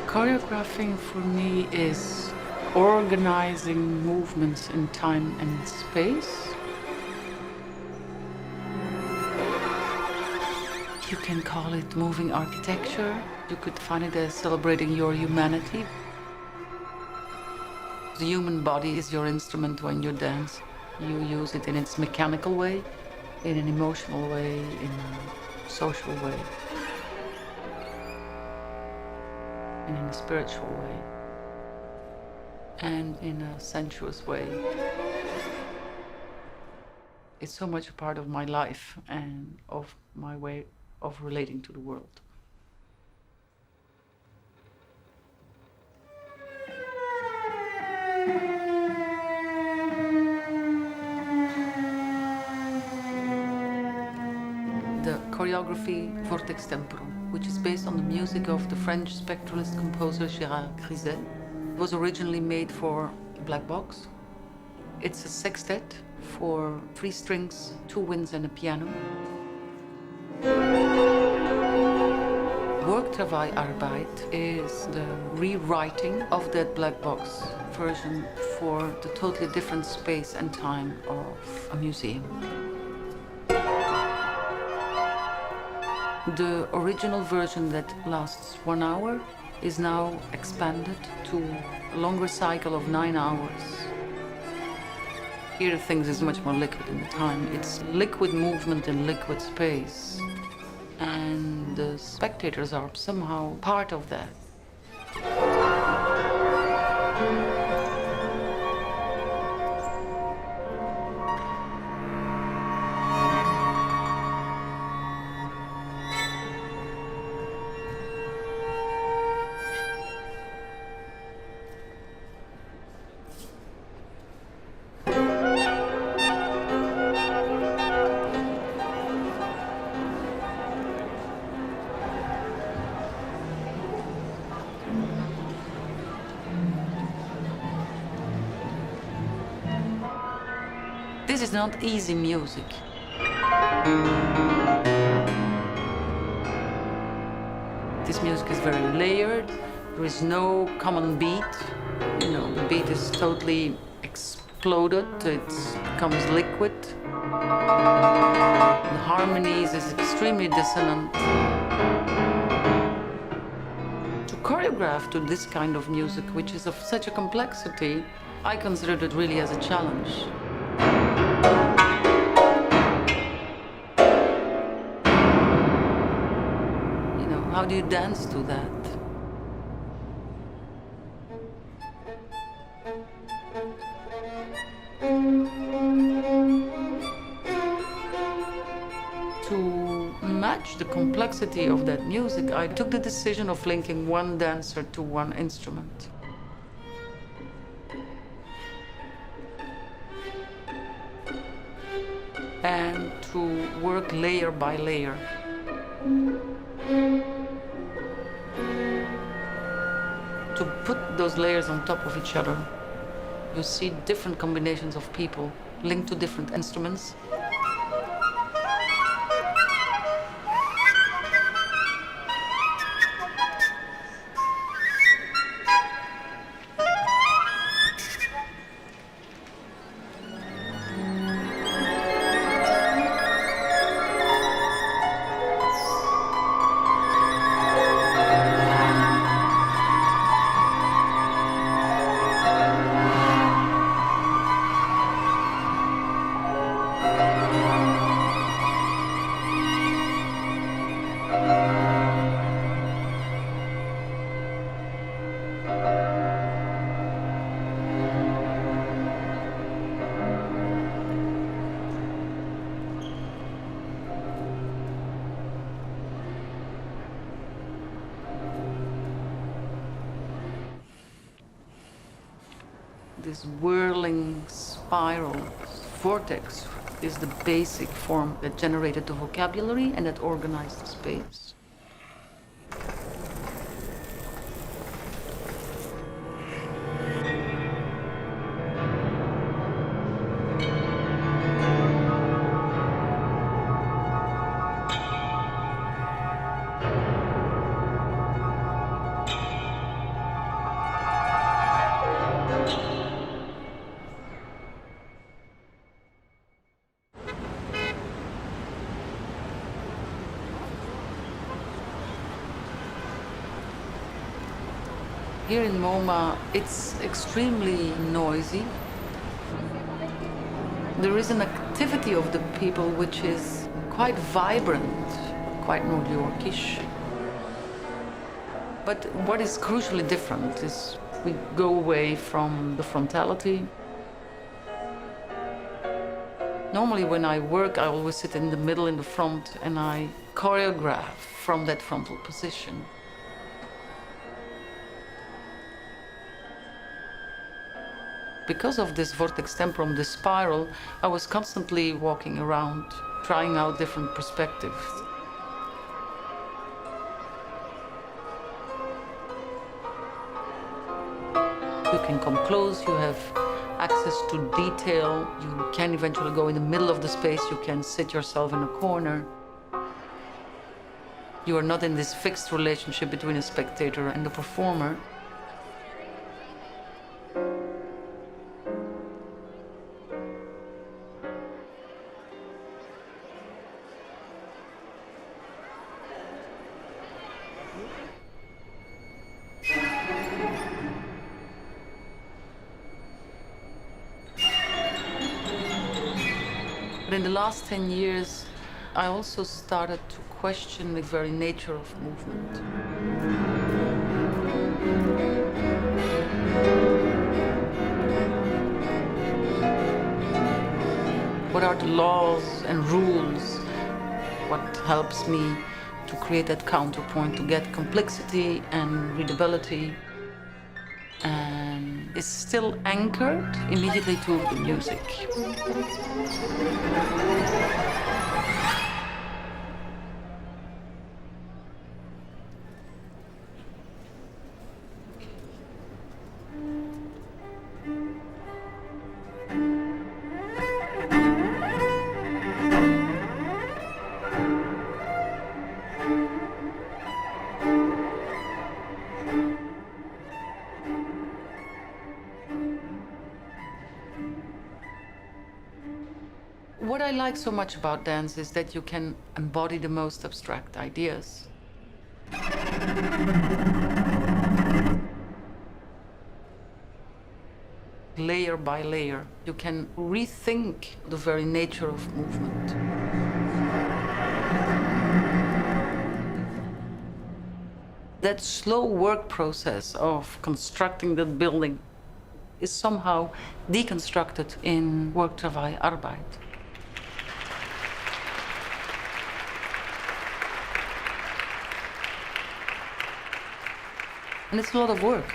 Choreographing for me is organizing movements in time and space. You can call it moving architecture. You could define it as celebrating your humanity. The human body is your instrument when you dance. You use it in its mechanical way, in an emotional way, in a social way, and in a spiritual way, and in a sensuous way. It's so much a part of my life and of my way of relating to the world. The choreography Vortex Temporum, which is based on the music of the French spectralist composer Gérard Griset, was originally made for black box. It's a sextet for 3 strings, 2 winds and a piano. Work Travail, Arbeid is the rewriting of that black box version for the totally different space and time of a museum. The original version that lasts 1 hour is now expanded to a longer cycle of 9 hours. Here things is much more liquid in the time. It's liquid movement in liquid space. And the spectators are somehow part of that. This is not easy music. This music is very layered. There is no common beat. You know, the beat is totally exploded. It becomes liquid. The harmonies is extremely dissonant. To choreograph to this kind of music, which is of such a complexity, I considered it really as a challenge. How do you dance to that? To match the complexity of that music, I took the decision of linking one dancer to one instrument. And to work layer by layer. To put those layers on top of each other, you see different combinations of people linked to different instruments. This whirling spiral, vortex is the basic form that generated the vocabulary and that organized the space. Here in MoMA, it's extremely noisy. There is an activity of the people which is quite vibrant, quite New Yorkish. But what is crucially different is we go away from the frontality. Normally when I work, I always sit in the middle, in the front, and I choreograph from that frontal position. Because of this vortex temporum, this spiral, I was constantly walking around, trying out different perspectives. You can come close, you have access to detail, you can eventually go in the middle of the space, you can sit yourself in a corner. You are not in this fixed relationship between a spectator and the performer. But in the last 10 years, I also started to question the very nature of movement. What are the laws and rules? What helps me to create that counterpoint, to get complexity and readability, and is still anchored immediately to the music. What I like so much about dance is that you can embody the most abstract ideas. Layer by layer, you can rethink the very nature of movement. That slow work process of constructing that building is somehow deconstructed in work Travail, Arbeid. And it's a lot of work.